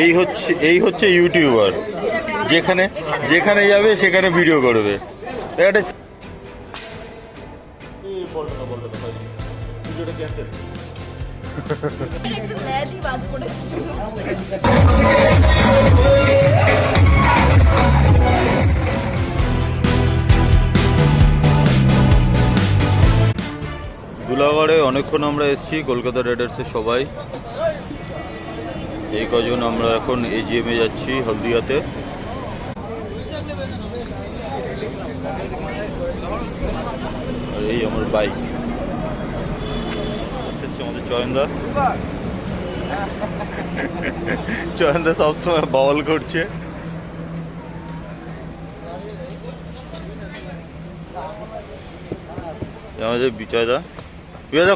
এই হচ্ছে ইউটিউবার, যেখানে যেখানে যাবে সেখানে ভিডিও করবে। একটা ধুলাগড়ে অনেকক্ষণ আমরা এসেছি, কলকাতা রাইডার্সের সবাই এই কজন আমরা এখন এজিএমে যাচ্ছি হলদিয়াতে। আর এই আমার বাইক, আমাদের চয়নদা সবসময় বাউল করছে। আমাদের বিজয়দা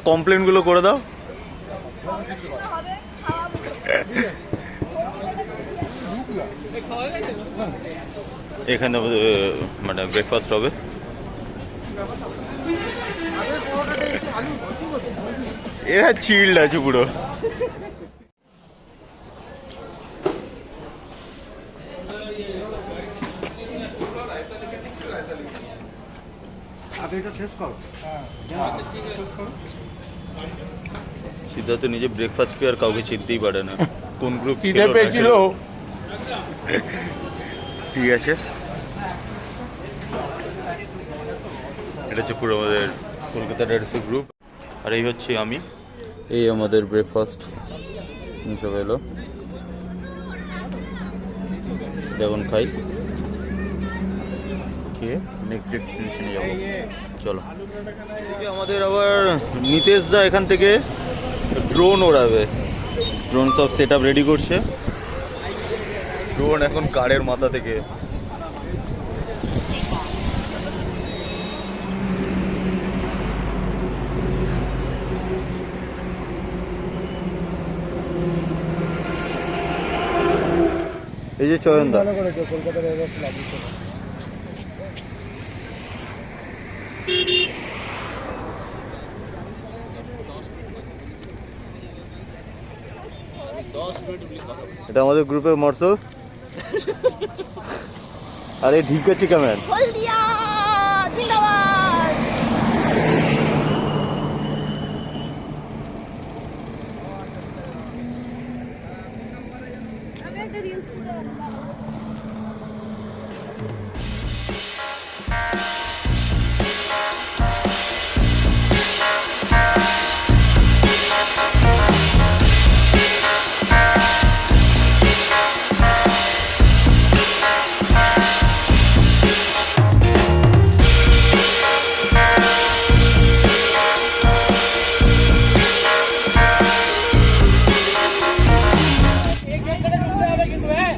কমপ্লেনগুলো করে দাও। এখানে মানে ব্রেকফাস্ট হবে। এরা চিল্ড আছে পুরো। সিদ্ধার্থ নিজে ব্রেকফাস্ট পেয়ে আর কাউকে চিনতেই পারে না কোন গ্রুপ পেয়েছিল। ঠিক আছে, এটা হচ্ছে পুরো আমাদের কলকাতা রাইডার্সের গ্রুপ। আর এই হচ্ছে আমি, এই আমাদের ব্রেকফাস্ট সব এলো, এখন খাই, খেয়ে নেক্সট ডেস্টিনেশনে যাবো। চলো, আমাদের আবার নিতেশ দা এখান থেকে ড্রোন ওড়াবে। ড্রোন সব সেট আপ রেডি করছে। ড্রোন এখন কারের মাথা থেকে। এই যে চয়নদা, কলকাতা রাইডার্স লাগিয়েছে। এটা আমাদের গ্রুপের মরসো। আরে ঠিক আছে কেমন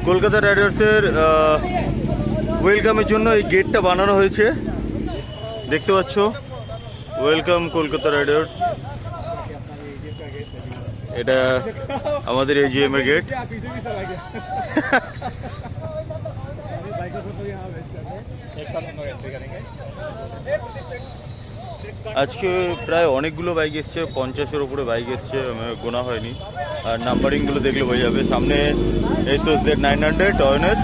কলকাতা রাইডার্সের ওয়েলকামের জন্য এই গেটটা বানানো হয়েছে, দেখতে পাচ্ছ। Welcome Kolkata Riders. এটা আমাদের এজিএম এর গেট। আজকে প্রায় অনেকগুলো বাইক এসছে, 50-এর উপরে বাইক এসছে, গোনা হয়নি। আর নাম্বারিংগুলো দেখলে বোঝা যাবে। সামনে এই তো Z900 টয়নের।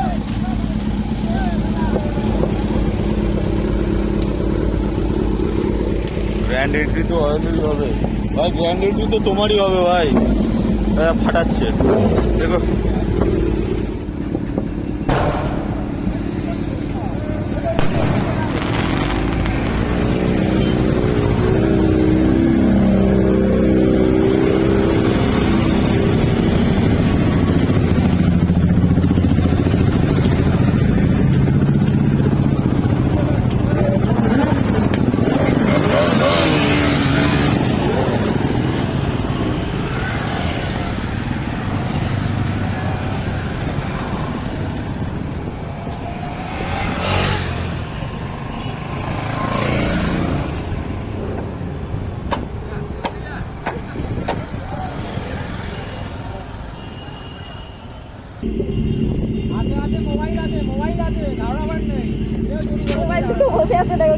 গ্র্যান্ড এন্ট্রি তো অয়েলেরই হবে ভাই, গ্র্যান্ড এন্ট্রি তো তোমারই হবে ভাই। ফাটাচ্ছে দেখো।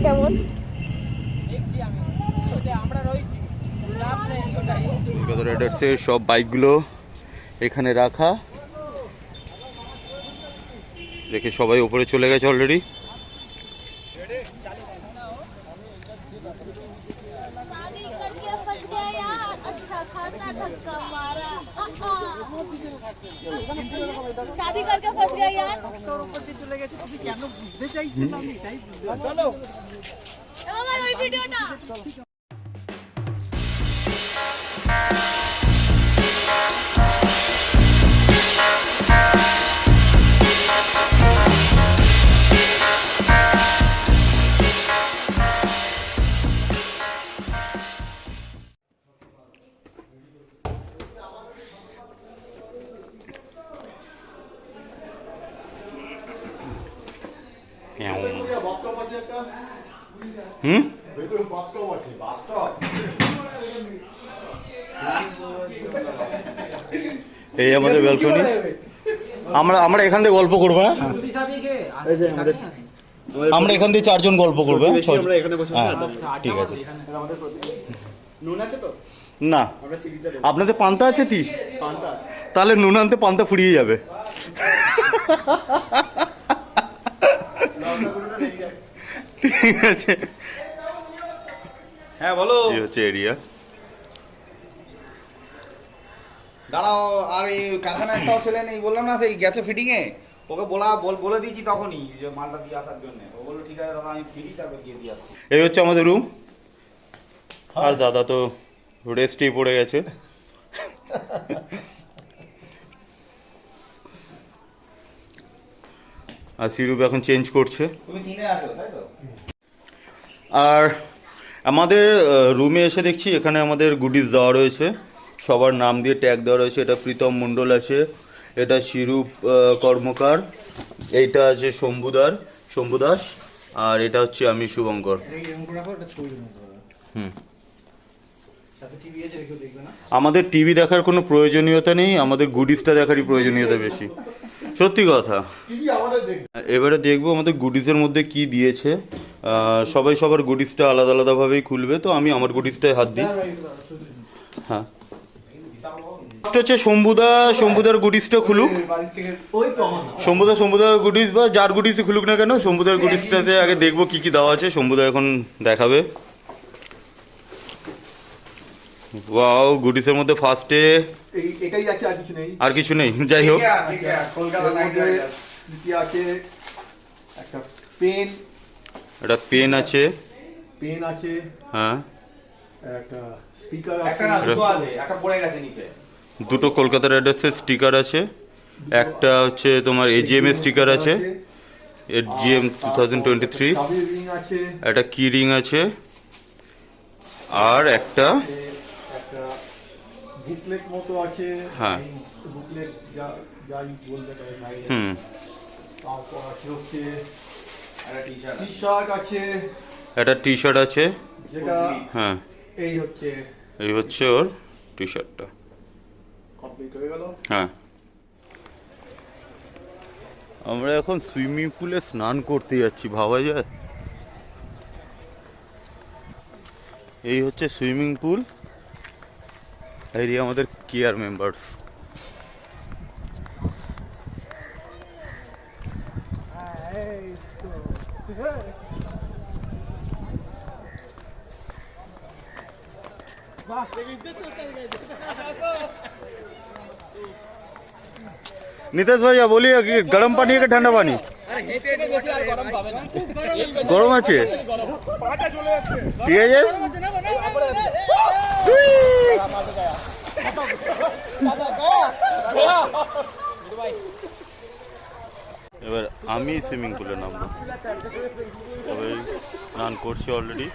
কেমন কলকাতা রাইডার্সের সব বাইকগুলো এখানে রাখা। দেখে সবাই উপরে চলে গেছে অলরেডি। शादी करके फंस गया यार। चलो भाई वीडियोটা এই আমাদের ব্যালকনি। আমরা এখান থেকে গল্প করবো। হ্যাঁ, আমরা এখান থেকে 4 জন গল্প করবো। ঠিক আছে। না আপনাদের পান্তা আছে? তাহলে নুন আনতে পান্তা ফুরিয়ে যাবে। ঠিক আছে। হ্যাঁ বলো। এই হচ্ছে এরিয়া। দাঁড়াও, আর এই কারখানা একটাও ছেলে নেই বললাম না, সেই গেছে ফিটিং এ। ওকে বলে দিয়েছি তখনই যে মালটা দিয়ে আসার জন্য। ও বললো ঠিক আছে দাদা আমি ফিরি, তারপর গিয়ে দিয়ে আসছি। এই হচ্ছে আমাদের রুম। আর দাদা তো রেস্টেই পড়ে গেছে। আর সিরুপ এখন চেঞ্জ করছে। তুমি কিনে আসো তাই তো? আর আমাদের রুমে এসে দেখছি এখানে আমাদের গুডিস দেওয়া রয়েছে, সবার নাম দিয়ে ট্যাগ দেওয়া রয়েছে। এটা প্রীতম মণ্ডল আছে, এটা শিরূপ কর্মকার, এইটা আছে শম্ভু দাস, আর এটা হচ্ছে আমি শুভঙ্কর। হুম, আমাদের টিভি দেখার কোনো প্রয়োজনীয়তা নেই, আমাদের গুডিসটা দেখারই প্রয়োজনীয়তা বেশি। সত্যি কথা। এবারে দেখবো আমাদের গুডিসের মধ্যে কি দিয়েছে। সবাই সবার গুডিসটা আলাদা আলাদাভাবেই খুলবে, তো আমি আমার গুডিসটায় হাত দিই। হ্যাঁ, হচ্ছে শম্ভুদার গুডিসটা খুলুক। শম্ভুদার গুডিস বা যার গুডিসই খুলুক না কেন, শম্ভুদার গুডিসটাতে আগে দেখবো কি কি দেওয়া আছে। শম্ভুদা এখন দেখাবে। ওয়াও, গুডিসের মধ্যে ফার্স্টে এটাই আছে, আর কিছু নেই। যাই হোক, কলকাতা নাইট রাইডার্স আছে একটা পেন, একটা পেন আছে। হ্যাঁ, একটা স্পিকার আছে, একটা পড়ে গেছে নিচে। দুটো কলকাতা রাইডার্সের স্টিকার আছে, একটা হচ্ছে তোমার এজিএম এর স্টিকার আছে, এজিএম 2023, একটা কি রিং আছে, আর একটা বুকলেট মতো আছে। হ্যাঁ, বুকলেট যাই বলতে পারে। হুম, তারপর আছে হচ্ছে একটা টি-শার্ট আছে, একটা টি শার্ট আছে। যেটা হ্যাঁ, এই হচ্ছে ওর টি শার্টটা। কমপ্লিট হয়ে গেল। হ্যাঁ, আমরা এখন সুইমিং পুলে স্নান করতে যাচ্ছি, ভাবা যায়? এই হচ্ছে সুইমিং পুল, এই আমাদের কেয়ার মেম্বার্স। नीतेश भैया बोलिए कि गर्म पानी है कि ठंडा पानी? গরম আছে, ঠিক আছে। এবার আমি সুইমিং পুলে নামবো। সবাই স্নান করছে অলরেডি,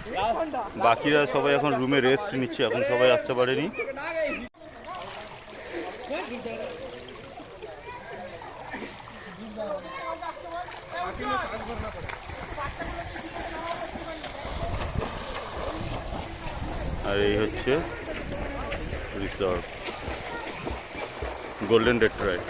বাকিরা সবাই এখন রুমে রেস্ট নিচ্ছে, এখন সবাই আসতে পারেনি। আর এই হচ্ছে রিসর্ট গোল্ডেন রেট্রাইট।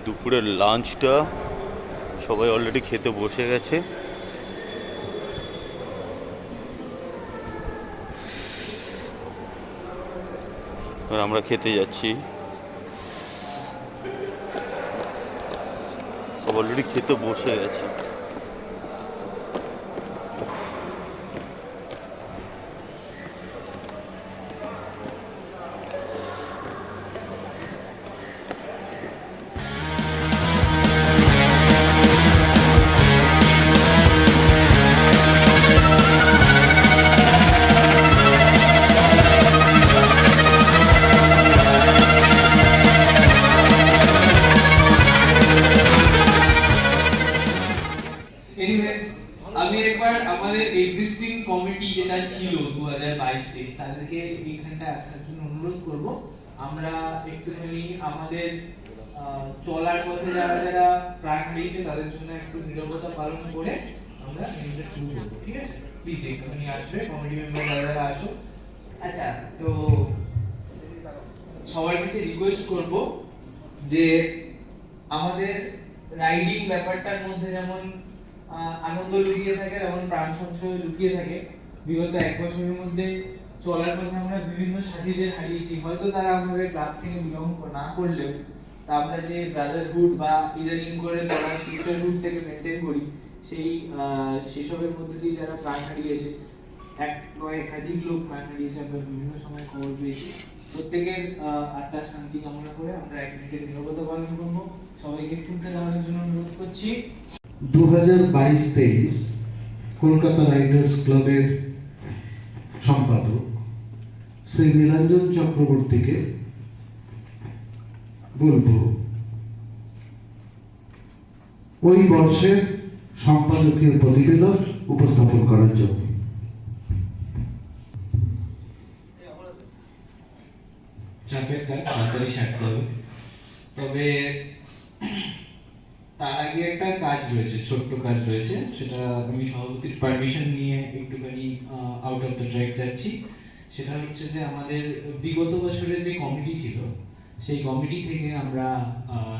দুপুরের লাঞ্চটা সবাই অলরেডি খেতে বসে গেছে। আর আমরা খেতে যাচ্ছি। সব অলরেডি খেতে বসে গেছে। এনিওয়ে আমি একবার আমাদের এক্সিস্টিং কমিটি যেটা ছিল 2022-23 তাদেরকে এইখানটা আসার জন্য অনুরোধ করব। আমরা একটুখানি আমাদের চলার পথে যারা যারা প্রাণ হারিয়েছে তাদের জন্য একটু নীরবতা পালন করে আমরা এমনিটা শুরু করবো, ঠিক আছে? প্লিজ একটুখানি আসবে কমিটি মেম্বার যারা যারা আসো। আচ্ছা, তো সবার কাছে রিকোয়েস্ট করব যে আমাদের রাইডিং ব্যাপারটার মধ্যে যেমন আনন্দ লুকিয়ে থাকে, যেমন প্রাণ সংশয় লুকিয়ে থাকে। বিগত 1 বছরের মধ্যে চলার পথে আমরা বিভিন্ন সাথীদের হারিয়েছি, হয়তো তারা আমাদের ক্লাব থেকে বিলং না করলেও তা আমরা যে ব্রাদারহুড বা ইদানিং করে বলা সিস্টারহুড থেকে মেনটেন করি, সেই সেসবের মধ্যে দিয়ে যারা প্রাণ হারিয়েছে, একাধিক লোক প্রাণ হারিয়েছে, আমরা বিভিন্ন সময় খবর পেয়েছি। প্রত্যেকের আত্মার শান্তি কামনা করে আমরা 1 মিনিটের নীরবতা পালন করবো। সবাইকে একটু উঠে দাঁড়ানোর জন্য অনুরোধ করছি। 2022-23 কলকাতা রাইডার্স ক্লাবের সম্পাদক শ্রী নীলাঞ্জন চক্রবর্তীকে বলবো ওই বর্ষের সম্পাদকীয় প্রতিবেদন উপস্থাপন করার জন্য। চাপের কাজ তাড়াতাড়ি সারতে হবে, তবে তার আগে একটা কাজ রয়েছে, ছোট্ট কাজ রয়েছে। সেটা আমি সভাপতির পারমিশন নিয়ে একটুখানি আউট অফ দ্য ট্র্যাক যাচ্ছি। সেটা হচ্ছে যে আমাদের বিগত বছরের যে কমিটি ছিল, সেই কমিটি থেকে আমরা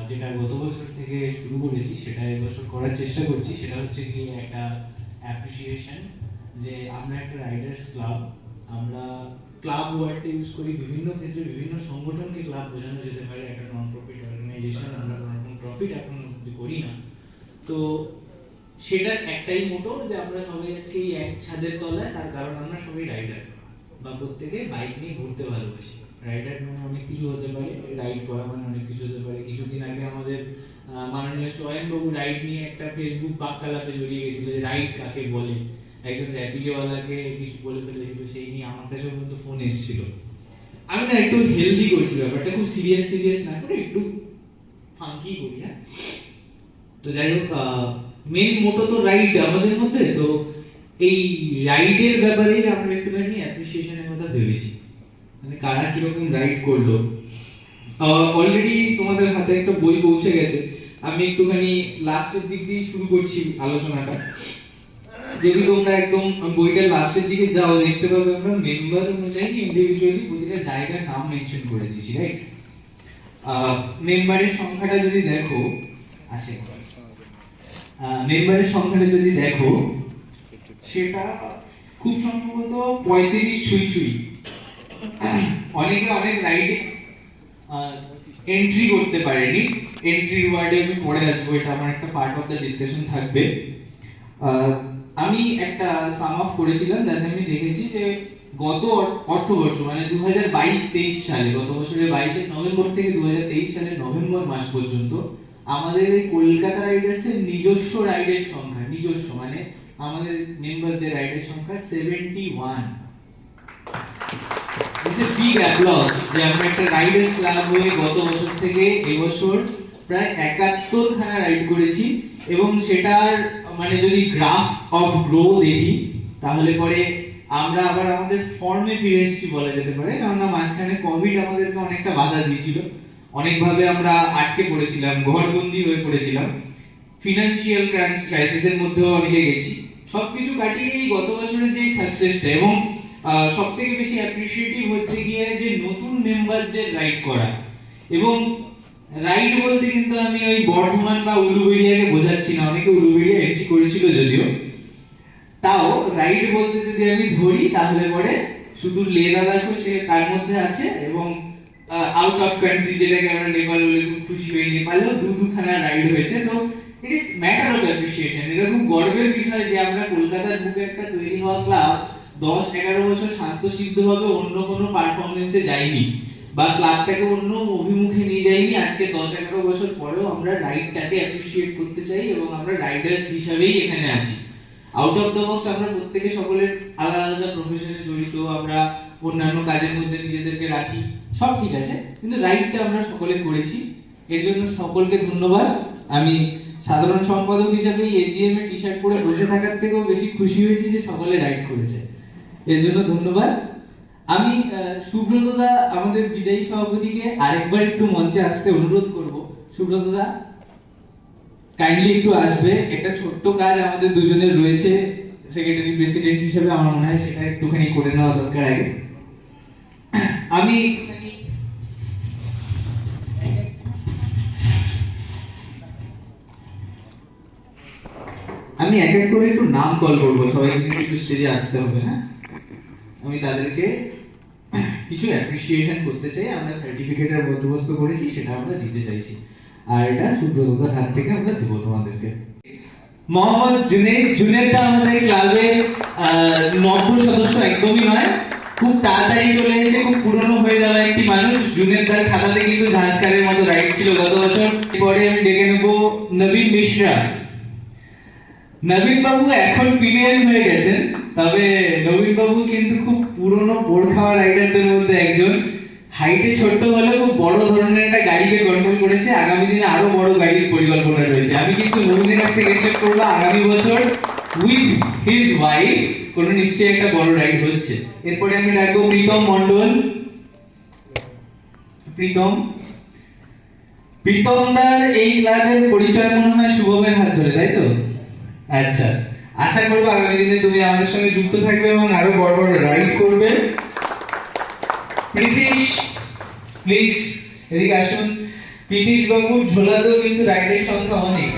যেটা গত বছর থেকে শুরু করেছি সেটা এবছর করার চেষ্টা করছি। সেটা হচ্ছে কি একটা অ্যাপ্রিসিয়েশন, যে আমরা একটা রাইডার্স ক্লাব, আমরা ক্লাব ওয়ার্ডটা ইউজ করি বিভিন্ন ক্ষেত্রে, বিভিন্ন সংগঠনকে ক্লাব বোঝানো যেতে পারে। একটা নন প্রফিট অর্গানাইজেশন, আমরা কোনো রকম প্রফিট এখন অব্দি করি না। তো সেটার একটাই মোটো যে আমরা সবাই আজকে এই এক ছাদের তলায়, তার কারণ আমরা সবাই রাইডার বা প্রত্যেকে বাইক নিয়ে ঘুরতে ভালোবাসি। রাইডার মানে অনেক কিছু হতে পারে, রাইড করা মানে অনেক কিছু হতে পারে। কিছুদিন আগে আমাদের মাননীয় চয়নবাবু রাইড নিয়ে একটা ফেসবুক বাক্যালাপে জড়িয়ে গেছিল যে রাইড কাকে বলে। একজন র্যাপিডোওয়ালাকে কিছু বলে ফেলেছিল, সেই নিয়ে আমার কাছে পর্যন্ত ফোন এসেছিল। আমি না একটু হেলদি করছি ব্যাপারটা, খুব সিরিয়াস না করে একটু ফাঙ্কি করি। হ্যাঁ, তো যাই হোক, মেন মোটো তো রাইড আমাদের মধ্যে। তো এই রাইডের ব্যাপারে আমরা একটুখানি অ্যাপ্রিসিয়েশনের কথা ভেবেছি, মানে কারা কিরকম রাইড করলো। অলরেডি তোমাদের হাতে একটা বই পৌঁছে গেছে, আমি একটুখানি লাস্টের দিক দিয়ে শুরু করছি আলোচনাটা। যদি তোমরা একদম বইটার লাস্টের দিকে যাও, দেখতে পাবে আমরা মেম্বার অনুযায়ী ইন্ডিভিজুয়ালি প্রতিটা জায়গার নাম মেনশন করে দিয়েছি, রাইট? মেম্বারের সংখ্যাটা যদি দেখো, আছে মেম্বারের সংখ্যাটা যদি দেখো, সেটা খুব সম্ভবত 35 ছুঁই। অনেকে অনেক রাইডে এন্ট্রি করতে পারেনি। এন্ট্রি ওয়ার্ডে আমি পরে আসবো, এটা আমার একটা পার্ট অফ দ্য ডিসকাশন থাকবে। আমি একটা সাম অফ করেছিলাম, যাতে আমি দেখেছি যে গত অর্থবর্ষ মানে 2022-23 সালে, গত বছরের 22 নভেম্বর থেকে 2023 সালের নভেম্বর মাস পর্যন্ত আমাদের এই কলকাতা রাইডার্সের নিজস্ব রাইডের সংখ্যা, নিজস্ব মানে আমাদের মেম্বারদের রাইডের সংখ্যা 71। It's a big applause যে আমরা একটা রাইডার্স ক্লাব হয়ে গত বছর থেকে এই বছর প্রায় 71 খানা রাইড করেছি। এবং সেটার মানে যদি গ্রাফ অফ গ্রো দেখি, তাহলে পরে আমরা আবার আমাদের ফর্মে ফিরে এসেছি বলা যেতে পারে। কারণ মাঝখানে কোভিড আমাদেরকে অনেকটা বাধা দিয়েছিল, অনেকভাবে আমরা আটকে পড়েছিলাম, ঘরবন্দি হয়ে পড়েছিলাম, ফিনান্সিয়াল ক্রাইসিসের মধ্যেও অনেকে গেছি। সবকিছু কাটিয়ে এই গত বছরের যে সাকসেসটা, এবং সব থেকে বেশি অ্যাপ্রিসিয়েটিভ হচ্ছে গিয়ে যে নতুন মেম্বারদের রাইড করা। এবং রাইড বলতে কিন্তু আমি ওই বর্ধমান বা উলুবেড়িয়াকে বোঝাচ্ছি না, অনেকে উলুবেড়িয়া এন্ট্রি করেছিল যদিও। তাও রাইড বলতে যদি আমি ধরি তাহলে পরে শুধু লে লাদাখও সে তার মধ্যে আছে, এবং আউট অফ কান্ট্রি যেটাকে আমরা নেপাল বলে খুব খুশি হই, নেপালেও দুখানা রাইড হয়েছে। তো it is matter of appreciation. এটা খুব গর্বের বিষয় যে আমরা কলকাতার বুকে একটা তৈরি হওয়া ক্লাব 10-11 বছর শান্তশিদ্ধভাবে অন্য কোনো পারফরমেন্সে যাইনি, বা ক্লাবটাকে অন্য অভিমুখে নিয়ে যাইনি। আজকে 10-11 বছর পরেও আমরা রাইডটাকে অ্যাপ্রিসিয়েট করতে চাই এবং আমরা রাইডার্স হিসাবেই এখানে আছি। আউট অফ দ্য বক্স আমরা প্রত্যেকে সকলের আলাদা আলাদা প্রফেশনে জড়িত, আমরা অন্যান্য কাজের মধ্যে নিজেদেরকে রাখি, সব ঠিক আছে, কিন্তু রাইডটা আমরা সকলে করেছি। এর জন্য সকলকে ধন্যবাদ। আমি সাধারণ সম্পাদক হিসাবে এজিএম এ টি শার্ট পরে বসে থাকার থেকেও বেশি খুশি হয়েছি যে সকলে রাইড করেছে, এর জন্য ধন্যবাদ। আমি সুব্রত দা আমাদের বিদায়ী সভাপতিকে আরেকবার একটু মঞ্চে আসতে অনুরোধ করব। সুব্রত দা কাইন্ডলি একটু আসবে। একটা ছোট্ট কাজ আমাদের দুজনের রয়েছে সেক্রেটারি প্রেসিডেন্ট হিসেবে, আমার মনে হয় সেটা একটুখানি করে নেওয়া দরকার আগে। আমি এক এক করে একটু নাম কল করবো, সবাইকে কিন্তু একটু স্টেজে আসতে হবে। হ্যাঁ, আমি তাদেরকে কিছু অ্যাপ্রিসিয়েশন করতে চাই। আমরা সার্টিফিকেটের বন্দোবস্ত করেছি, সেটা আমরা দিতে চাইছি, আর এটা সুব্রততার হাত থেকে আমরা দেবো তোমাদেরকে। মোহাম্মদ জুনেদ। জুনেদটা আমাদের ক্লাবের নব্য সদস্য একদমই নয়, খুব তাড়াতাড়ি চলে এসে খুব পুরনো হয়ে যাওয়া একটি মানুষ। জুনেদার খাতাতে কিন্তু ঝাঁঝকারের মতো রাইড ছিল গত বছর। পরে আমি ডেকে নেবো নবীন মিশ্রা। নবীন বাবু এখন পিলিয়ন হয়ে গেছেন, তবে নবীন বাবু কিন্তু খুব পুরনো পোড় খাওয়া রাইডারদের মধ্যে একজন। হাইটে ছোট্ট হলেও খুব বড় ধরনের একটা গাড়িকে কন্ট্রোল করেছে। আগামী দিনে আরো বড় গাড়ির পরিকল্পনা রয়েছে। আমি কিন্তু নবীনের কাছ থেকে এক্সপেক্ট করবো আগামী বছর উইথ হিজ ওয়াইফ কোনো নিশ্চয়ই একটা বড় রাইড হচ্ছে। এরপরে আমি ডাকবো প্রীতম মন্ডল। প্রীতমদার এই ক্লাবের পরিচয় মনে হয় শুভমের হাত ধরে, তাই তো? আচ্ছা, আশা করবো আগামী দিনে তুমি আমাদের সঙ্গে যুক্ত থাকবে এবং আরো বড় বড় রাইড করবে। প্রীতিশ, প্লিজ এদিকে আসুন। প্রীতিশ বাবুর ঝোলাতেও কিন্তু রাইডের সংখ্যা অনেক।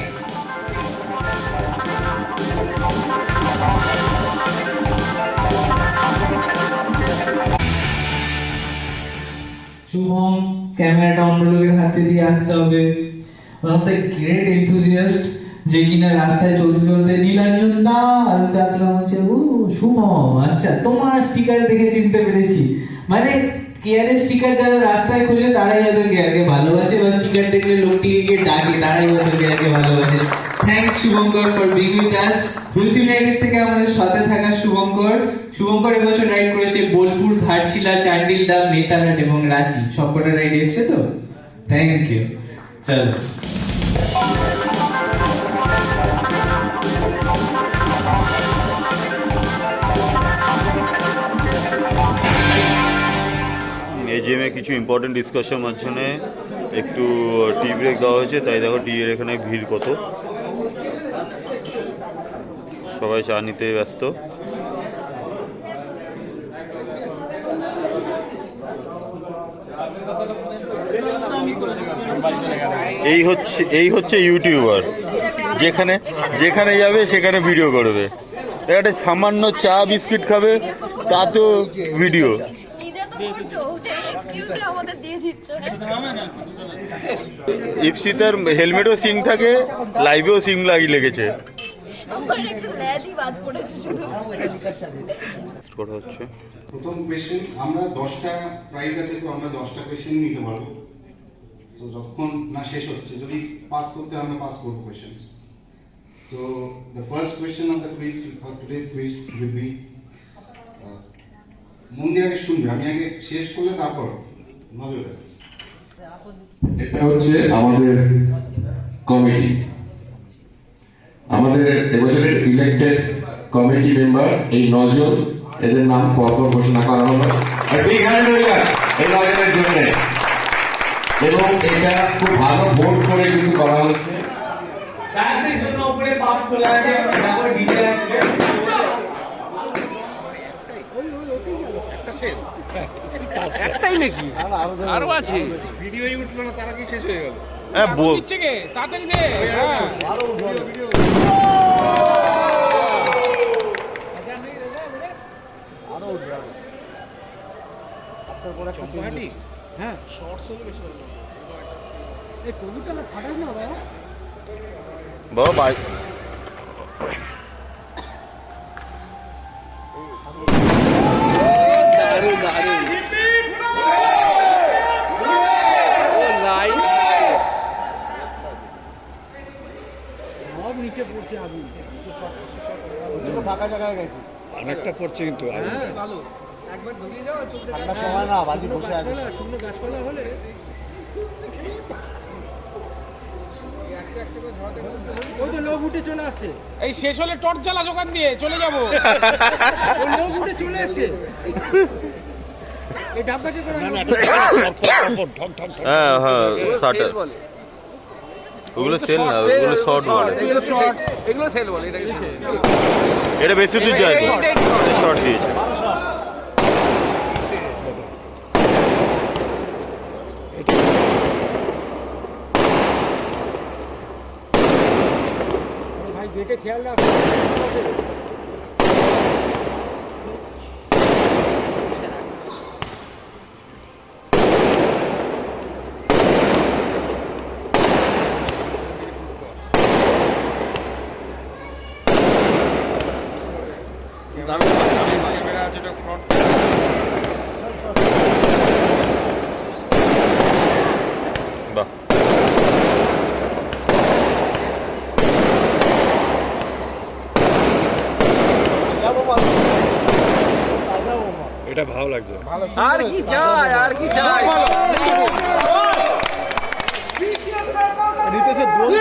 শুভম, ক্যামেরাটা অন্য লোকের হাতে দিয়ে আসতে হবে। One of the great enthusiast, যে কিনা রাস্তায় চলতে চলতে নীলাঞ্জন দা ডাকলাম, হচ্ছে ও শুভম, আচ্ছা তোমার স্টিকার দেখে চিনতে পেরেছি। মানে কেয়ারের স্টিকার যারা রাস্তায় খোঁজে তারাই হয়তো কেয়ারকে ভালোবাসে, বা স্টিকার দেখলে লোকটিকে গিয়ে ডাকে তারাই হয়তো কেয়ারকে ভালোবাসে। Thanks Shubhankar for being with us. Bull's United থেকে আমাদের সাথে থাকা শুভঙ্কর এবছর রাইড করেছে বোলপুর, ঘাটশিলা, চান্ডিলডাম, নেতারহাট এবং রাঁচি। সবকটা রাইড এসছে তো, থ্যাংক ইউ। চলো। এজিএমে কিছু ইম্পর্টেন্ট ডিসকাশন মাঝখানে একটু টি ব্রেক দেওয়া হয়েছে, তাই দেখো টি এর এখানে ভিড় কত, সবাই চা নিতে ব্যস্ত। এই হচ্ছে ইউটিউবার, যেখানে যাবে সেখানে ভিডিও করবে। একটা সামান্য চা বিস্কিট খাবে তাতেও ভিডিও। ইপসিতার হেলমেটও সিং থাকে, লাইভেও সিং লেগেছে। প্রথম কোয়েশ্চেন, আমরা 10টা প্রাইজ আছে, তো আমরা 10টা কোয়েশ্চেন নিতে পারবো। তো যখন না শেষ হচ্ছে, যদি পাস করতে আমরা পাস করবো question. So the first question of the quiz for today's quiz will be, মন দিয়ে আগে শুনবে, আমি আগে শেষ করলে তারপর ভাববে। এটা হচ্ছে আমাদের কমিটি, আমাদের এবছরের ইলেক্টেড কমিটি মেম্বার এই 9 জন, এদের নাম পরপর ঘোষণা করা হলো। এই 9 জনের জন্য, এবং এটা খুব ভালো ভোট করে কিন্তু করা হচ্ছে। ডান্সের জন্য উপরে পাপ খোলা আছে, তারপর ডিজে আসবে। একটাই নাকি আরো আছে ভিডিওই উঠলো না, তার আগেই শেষ হয়ে গেল। হ্যাঁ দিচ্ছে কে তাড়াতাড়ি দে বাবা বাই ফাঁকা জায়গায় গেছে, অনেকটা পড়ছে কিন্তু সময় না, বাজি বসে আছে। এই শেষ হলে টর্চ জ্বালা জোগান দিয়ে চলে যাবো হ্যাঁ হ্যাঁ শাটার ওগুলো সেল না, ওগুলো শর্ট বলে। এগুলো সেল বলে এটা এটা বেশি দূর যায় শর্ট দিয়েছে। বাহ এটা ভালো লাগছে। আর কি চাই আর কি চাই রিতেশের দোল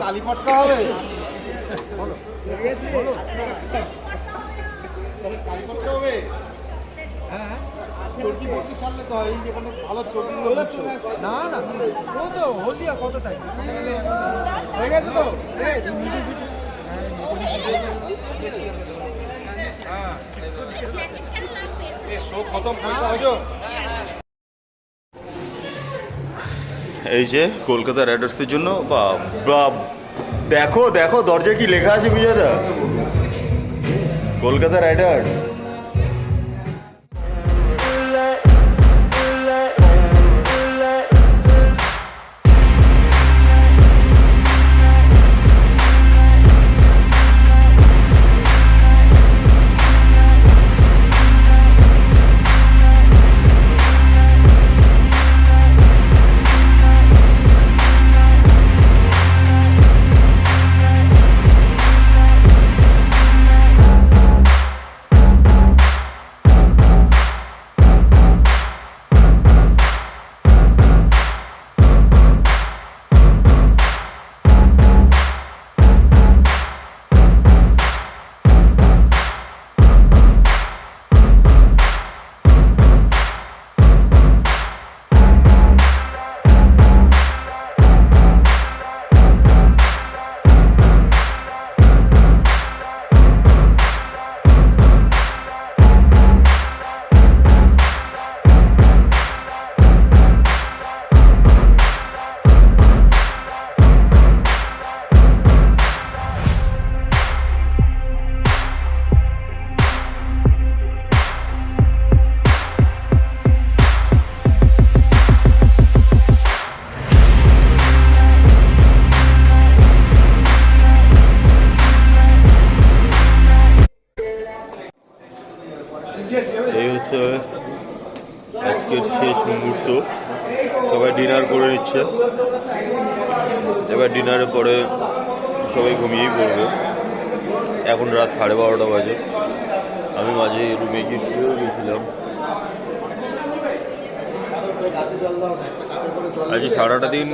তালি ফটকা হবে, তালি ফটকা হবে। চর্কি ফটকি ছাড়লে তো হয়, যেখানে ভালো চর্কি না না ও তো হলদিয়া কত টাইম হয়ে গেছে তো এই যে কলকাতা রাইডার্সের জন্য বা দেখো দেখো দরজায় কি লেখা আছে বিজয়দা, কলকাতা রাইডার্স। এই হচ্ছে আজকের শেষ মুহূর্ত, সবাই ডিনার করে নিচ্ছে, এবার ডিনারের পরে সবাই ঘুমিয়েই পড়বে। এখন রাত 12:30 বাজে, আমি মাঝে রুমে গিয়ে শুয়েও গেছিলাম। আজ সারাটা দিন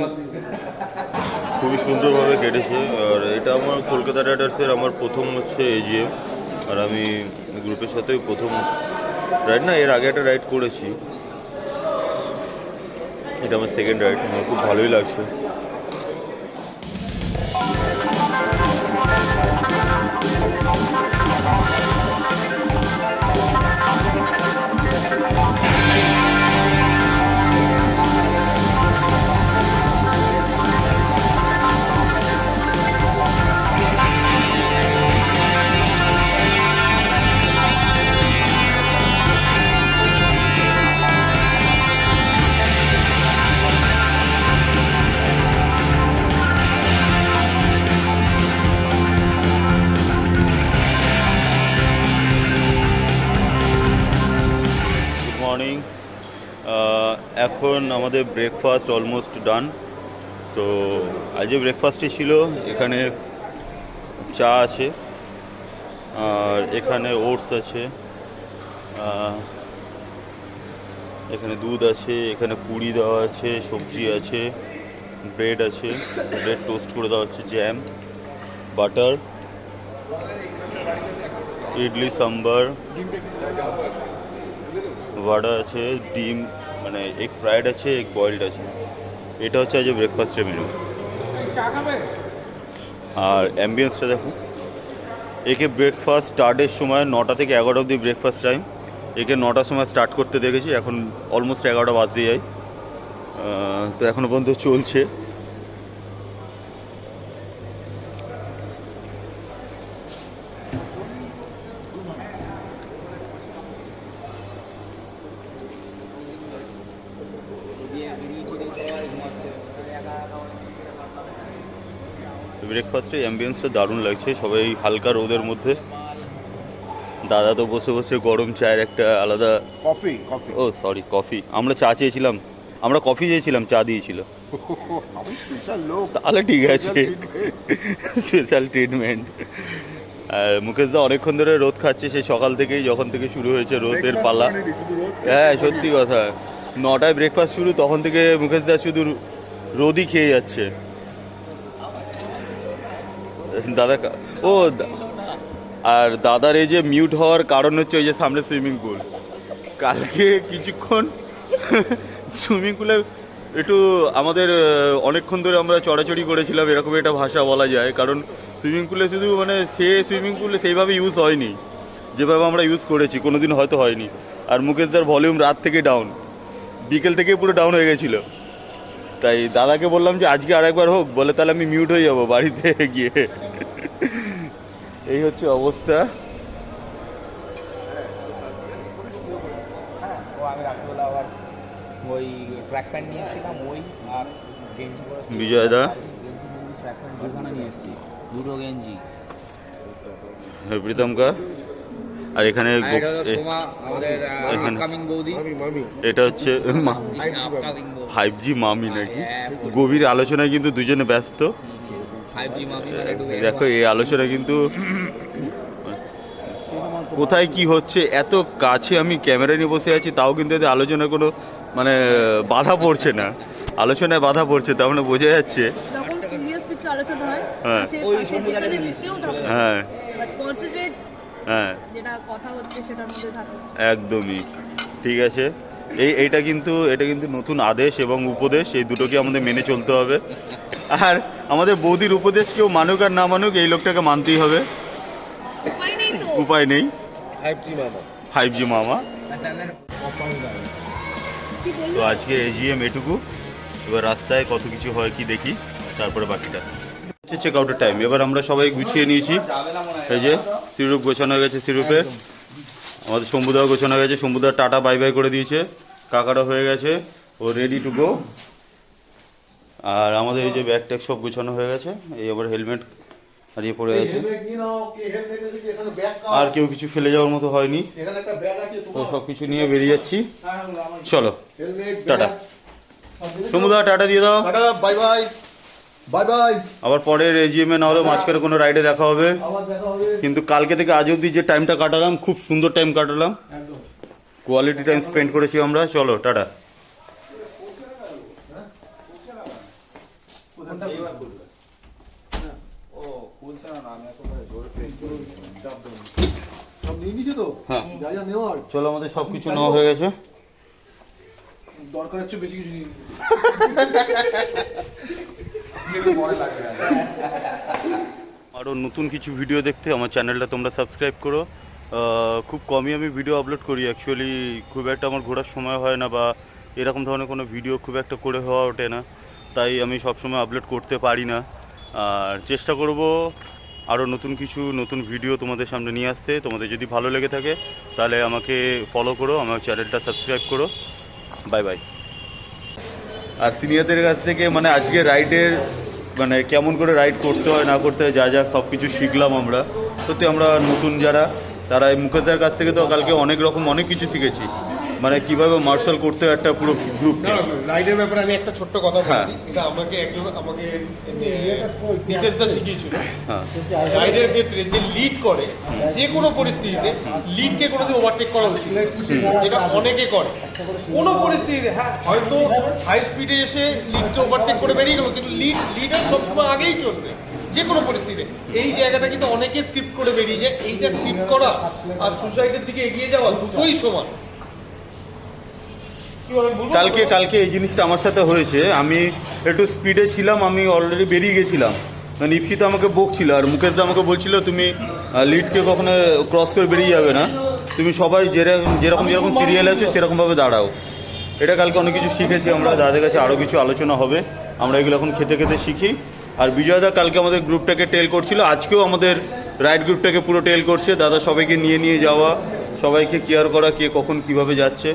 খুবই সুন্দরভাবে কেটেছে। আর এটা আমার কলকাতা রাইডার্সের আমার প্রথম হচ্ছে এজিএম, আর আমি গ্রুপের সাথেও প্রথম রাইড না, এর আগে একটা রাইড করেছি, এটা আমার সেকেন্ড রাইড, আমার খুব ভালোই লাগছে। এখন আমাদের ব্রেকফাস্ট অলমোস্ট ডান। তো আজ ব্রেকফাস্টে ছিল এখানে চা আছে, আর এখানে ওটস আছে, এখানে দুধ আছে, এখানে পুরি দেওয়া আছে, সবজি আছে, ব্রেড আছে, ব্রেড টোস্ট করে দেওয়া হচ্ছে, জ্যাম, বাটার, ইডলি সাম্বার, ভাড়া আছে, ডিম মানে এগ ফ্রাইড আছে, এগ বয়েলড আছে। এটা হচ্ছে আজ ব্রেকফাস্টের মেনু। আর অ্যাম্বিয়েন্সটা দেখো, একে ব্রেকফাস্ট স্টার্টের সময় 9টা থেকে 11টা অবধি ব্রেকফাস্ট টাইম। একে 9টার সময় স্টার্ট করতে দেখেছি, এখন অলমোস্ট 11টা বাজতে যায়। তো এখনও পর্যন্ত চলছে। ব্রেকফাস্টে অ্যাম্বিয়েন্সটা দারুণ লাগছে, সবাই হালকা রোদের মধ্যে। দাদা তো বসে বসে গরম চায়ের একটা আলাদা কফি ও সরি কফি, আমরা চা চেয়েছিলাম, আমরা কফি চেয়েছিলাম, চা দিয়েছিল। তাহলে ঠিক আছে, স্পেশাল ট্রিটমেন্ট। আর মুকেশ দা অনেকক্ষণ ধরে রোদ খাচ্ছে, সেই সকাল থেকেই, যখন থেকে শুরু হয়েছে রোদের পালা। হ্যাঁ সত্যি কথা, 9টায় ব্রেকফাস্ট শুরু, তখন থেকে মুকেশ দা শুধু রোদই খেয়ে যাচ্ছে। দাদা ও আর দাদার এই যে মিউট হওয়ার কারণ হচ্ছে ওই যে সামনে সুইমিং পুল। কালকে কিছুক্ষণ সুইমিং পুলে একটু আমাদের অনেকক্ষণ ধরে আমরা চড়াচড়ি করেছিলাম, এরকম একটা ভাষা বলা যায়। কারণ সুইমিং পুলে শুধু মানে সুইমিং পুলে সেইভাবে ইউজ হয়নি যেভাবে আমরা ইউজ করেছি, কোনো দিন হয়তো হয়নি। আর মুকেশদার ভলিউম রাত থেকে ডাউন, বিকেল থেকে পুরো ডাউন হয়ে গেছিলো। তাই দাদাকে বললাম যে আজকে আরেকবার হোক, বলে তাহলে আমি মিউট হয়ে যাবো বাড়িতে গিয়ে। এই হচ্ছে অবস্থা। ওই ট্র্যাক প্যান্ট নিয়ে এসেছিলাম, ওই আর গেঞ্জি করে বিজয় দা ট্র্যাক প্যান্ট দুখানা নিয়ে এসেছি, দুটো গেঞ্জি। প্রীতম কা। আর এখানে এটা হচ্ছে 5G মামি নাকি, গভীর আলোচনায় কিন্তু দুজনে ব্যস্ত। দেখো এই আলোচনা কিন্তু কোথায় কি হচ্ছে, এত কাছে আমি ক্যামেরা নিয়ে বসে আছি, তাও কিন্তু এতে আলোচনার কোনো মানে বাধা পড়ছে না, আলোচনায় বাধা পড়ছে, তার মানে বোঝা যাচ্ছে। হ্যাঁ হ্যাঁ হ্যাঁ একদমই ঠিক আছে। এটা কিন্তু নতুন আদেশ এবং উপদেশ, এই দুটোকে আমাদের মেনে চলতে হবে। আর আমাদের বৌদির উপদেশ কেউ মানুক আর না মানুক, এই লোকটাকে মানতেই হবে, উপায় নেই। 5G মামা। তো আজকে এজিএম এটুকু, এবার রাস্তায় কত কিছু হয় কি দেখি, তারপরে বাকিটা হচ্ছে চেক আউটের টাইম। এবার আমরা সবাই গুছিয়ে নিয়েছি, এই যে সিরুপ গোছানো হয়ে গেছে, সিরুপে আমাদের শম্ভুদাও গোছানো হয়ে গেছে, শম্ভুদা টাটা বাই বাই করে দিয়েছে, কাকাটা হয়ে গেছে, ও রেডি টু গো। আর আমাদের এই যে ব্যাগ ট্যাগ সব গোছানো হয়ে গেছে, এই আবার হেলমেট হারিয়ে পড়ে আছে, আর কেউ কিছু ফেলে যাওয়ার মতো হয়নি। তো সব কিছু নিয়ে বেরিয়ে যাচ্ছি, চলো টাটা। শম্ভুদা টাটা দিয়ে দাও, বাই বাই বাই বাই। আবার পরের এজিএম এ না হলেও মাঝখানে কোনো রাইডে দেখা হবে। কিন্তু কালকে থেকে আজ অবধি যে টাইমটা কাটালাম, খুব সুন্দর টাইম কাটালাম, কোয়ালিটি টাইম স্পেন্ড করেছি আমরা। চলো টাটা। হ্যাঁ চলো, আমাদের সব কিছু নেওয়া হয়ে গেছে। দরকারের চেয়ে বেশি কিছু নিয়ে আরও নতুন কিছু ভিডিও দেখতে আমার চ্যানেলটা তোমরা সাবস্ক্রাইব করো। খুব কমই আমি ভিডিও আপলোড করি, অ্যাকচুয়ালি খুব একটা আমার ঘোরার সময় হয় না, বা এরকম ধরনের কোনো ভিডিও খুব একটা করে হওয়া ওঠে না, তাই আমি সবসময় আপলোড করতে পারি না। আর চেষ্টা করব আরও নতুন ভিডিও তোমাদের সামনে নিয়ে আসতে। তোমাদের যদি ভালো লেগে থাকে তাহলে আমাকে ফলো করো, আমার চ্যানেলটা সাবস্ক্রাইব করো। Bye bye. আর সিনিয়রদের কাছ থেকে মানে আজকে রাইডের মানে কেমন করে রাইড করতে হয় না করতে হয়, যা সব কিছু শিখলাম আমরা। সত্যি আমরা নতুন যারা, তারা এই মুকেশদার কাছ থেকে তো কালকে অনেক কিছু শিখেছি। মানে কিভাবে মার্শাল করতে হয় একটা পুরো গ্রুপকে। রাইডের ব্যাপারে আমি একটা ছোট্ট কথা হ্যাঁ। বলি, এটা আমাকে নিতেশদা শিখিয়েছিল। হ্যাঁ রাইডের ক্ষেত্রে যে লিড করে যে কোনো পরিস্থিতিতে লিডকে কোনোদিন ওভারটেক করা উচিত না। যেটা অনেকে করে কোনো পরিস্থিতিতে, হ্যাঁ হয়তো হাই স্পিডে এসে লিডকে ওভারটেক করে বেরিয়ে গেল, কিন্তু লিডার সবসময় আগেই চলবে যে কোনো পরিস্থিতিতে। এই জায়গাটা কিন্তু অনেকে স্ক্রিপ্ট করে বেরিয়ে যায়। এইটা স্ক্রিপ্ট করা আর সুসাইডের দিকে এগিয়ে যাওয়া দুটোই সমান। কালকে এই জিনিসটা আমার সাথে হয়েছে। আমি একটু স্পিডে ছিলাম, আমি অলরেডি বেরিয়ে গেছিলাম, মানে ইপসিতে আমাকে বকছিল আর মুকেশদা আমাকে বলছিল তুমি লিডকে কখনো ক্রস করে বেরিয়ে যাবে না, তুমি সবাই যেরকম সিরিয়ালে আছো সেরকমভাবে দাঁড়াও। এটা কালকে অনেক কিছু শিখেছি আমরা, দাদার কাছে আরও কিছু আলোচনা হবে, আমরা এগুলো এখন খেতে খেতে শিখি। আর বিজয়দা কালকে আমাদের গ্রুপটাকে টেল করছিল, আজকেও আমাদের রাইড গ্রুপটাকে পুরো টেল করছে। দাদা সবাইকে নিয়ে যাওয়া, সবাইকে কেয়ার করা, কে কখন কিভাবে যাচ্ছে।